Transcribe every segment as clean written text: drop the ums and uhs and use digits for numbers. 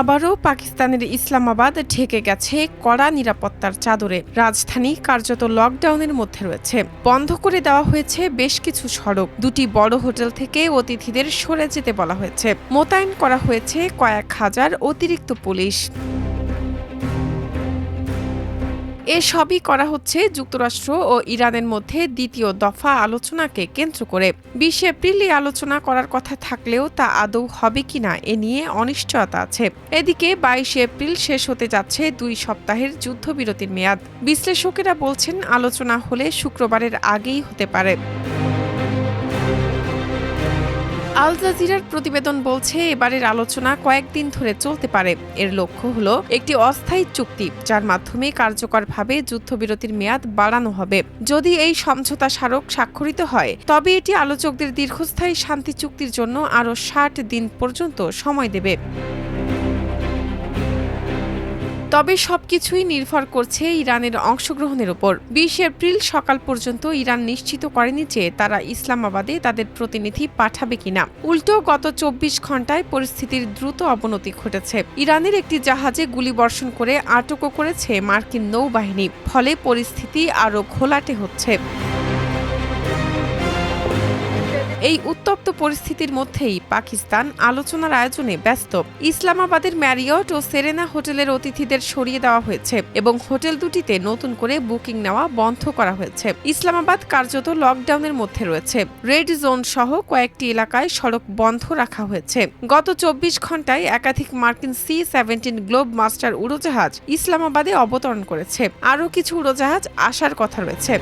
আবারও পাকিস্তানের ইসলামাবাদ ঢেকে গেছে কড়া নিরাপত্তার চাদরে। রাজধানী কার্যত লকডাউনের মধ্যে রয়েছে। বন্ধ করে দেওয়া হয়েছে বেশ কিছু সড়ক। দুটি বড় হোটেল থেকে অতিথিদের সরে যেতে বলা হয়েছে। মোতায়েন করা হয়েছে কয়েক হাজার অতিরিক্ত পুলিশ। এসবই করা হচ্ছে যুক্তরাষ্ট্র ও ইরানের মধ্যে দ্বিতীয় দফা আলোচনাকে কেন্দ্র করে। ২০ এপ্রিল এই আলোচনা করার কথা থাকলেও তা আদৌ হবে কিনা এ নিয়ে অনিশ্চয়তা আছে। এদিকে ২২ এপ্রিল শেষ হতে যাচ্ছে ২ সপ্তাহের যুদ্ধবিরতির মেয়াদ। বিশ্লেষকেরা বলছেন আলোচনা হলে শুক্রবারের আগেই হতে পারে। আল জাজিরার প্রতিবেদন বলছে এবারের আলোচনা কয়েকদিন ধরে চলতে পারে। এর লক্ষ্য হলো একটি অস্থায়ী চুক্তি যার মাধ্যমে কার্যকরভাবে যুদ্ধবিরতির মেয়াদ বাড়ানো হবে। যদি এই সমঝোতা স্মারক স্বাক্ষরিত হয় তবে এটি আলোচকদের দীর্ঘস্থায়ী শান্তি চুক্তির জন্য আরও ৬০ দিন পর্যন্ত সময় দেবে। তবে সবকিছুই নির্ভর করছে ইরানের অংশগ্রহণের উপর। ২০ এপ্রিল সকাল পর্যন্ত ইরান নিশ্চিত করেনি যে তারা ইসলামাবাদে তাদের প্রতিনিধি পাঠাবে কিনা। উল্টো গত ২৪ ঘণ্টায় পরিস্থিতির দ্রুত অবনতি ঘটেছে। ইরানের একটি জাহাজে গুলিবর্ষণ করে আটকও করেছে মার্কিন নৌবাহিনী। ফলে পরিস্থিতি আরও ঘোলাটে হচ্ছে। এই উত্তপ্ত পরিস্থিতির মধ্যেই পাকিস্তান আলোচনার আয়োজনে ব্যস্ত। ইসলামাবাদের ম্যারিয়ট ও সেরেনা হোটেলের অতিথিদের সরিয়ে দেওয়া হয়েছে এবং হোটেল দুটিতে নতুন করে বুকিং নেওয়া বন্ধ করা হয়েছে। ইসলামাবাদ কার্যত লকডাউনের মধ্যে রয়েছে। রেড জোন সহ কয়েকটি এলাকায় সড়ক বন্ধ রাখা হয়েছে। গত ২৪ ঘণ্টায় একাধিক মার্কিন C-17 গ্লোব মাস্টার উড়োজাহাজ ইসলামাবাদে অবতরণ করেছে। আরও কিছু উড়োজাহাজ আসার কথা রয়েছে।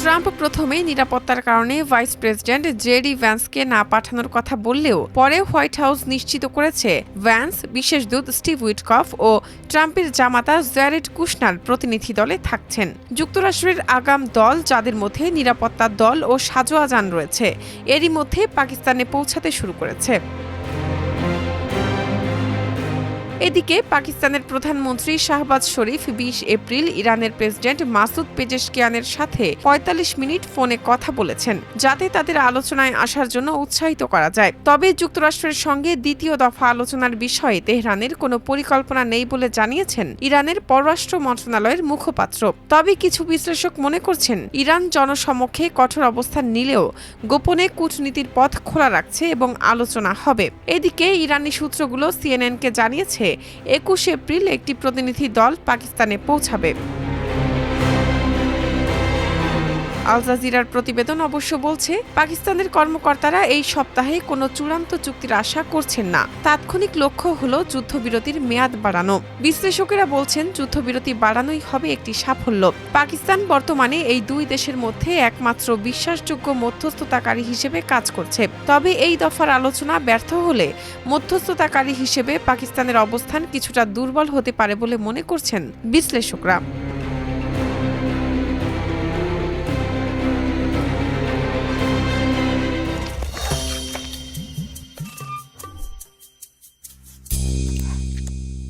ট্রাম্প প্রথমে নিরাপত্তার কারণে ভাইস প্রেসিডেন্ট জেডি ভ্যান্সকে না পাঠানোর কথা বললেও পরে হোয়াইট হাউস নিশ্চিত করেছে ভ্যান্স, বিশেষ দূত স্টিভ উইটকফ ও ট্রাম্পের জামাতা জ্যারেড কুশনার প্রতিনিধি দলে থাকছেন। যুক্তরাষ্ট্রের আগাম দল, যাদের মধ্যে নিরাপত্তা দল ও সাজোয়া যান রয়েছে, এরই মধ্যে পাকিস্তানে পৌঁছাতে শুরু করেছে। এদিকে পাকিস্তানের প্রধানমন্ত্রী শাহবাজ শরীফ ২০ এপ্রিল ইরানের প্রেসিডেন্ট মাসুদ পেজেশকিয়ানের সাথে ৪৫ মিনিট ফোনে কথা বলেছেন, যাতে তাদের আলোচনায় আসার জন্য উৎসাহিত করা যায়। তবে যুক্তরাষ্ট্রের সঙ্গে দ্বিতীয় দফা আলোচনার বিষয়ে তেহরানের কোনো পরিকল্পনা নেই বলে জানিয়েছেন ইরানের পররাষ্ট্র মন্ত্রণালয়ের মুখপাত্র। তবে কিছু বিশ্লেষক মনে করছেন ইরান জনসমক্ষে কঠোর অবস্থান নিলেও গোপনে কূটনীতির পথ খোলা রাখছে এবং আলোচনা হবে। এদিকে ইরানি সূত্রগুলো CNN-কে জানিয়েছে ২১ এপ্রিল একটি প্রতিনিধি দল পাকিস্তানে পৌঁছাবে। আল জাজিরার প্রতিবেদন অবশ্য বলছে পাকিস্তানের কর্মকর্তারা এই সপ্তাহে কোনো চূড়ান্ত চুক্তির আশা করছেন না। তাৎক্ষণিক লক্ষ্য হলো যুদ্ধবিরতির মেয়াদ বাড়ানো। বিশ্লেষকেরা বলছেন যুদ্ধবিরতি বাড়ানোই হবে একটি সাফল্য। পাকিস্তান বর্তমানে এই দুই দেশের মধ্যে একমাত্র বিশ্বাসযোগ্য মধ্যস্থতাকারী হিসেবে কাজ করছে। তবে এই দফার আলোচনা ব্যর্থ হলে মধ্যস্থতাকারী হিসেবে পাকিস্তানের অবস্থান কিছুটা দুর্বল হতে পারে বলে মনে করছেন বিশ্লেষকরা।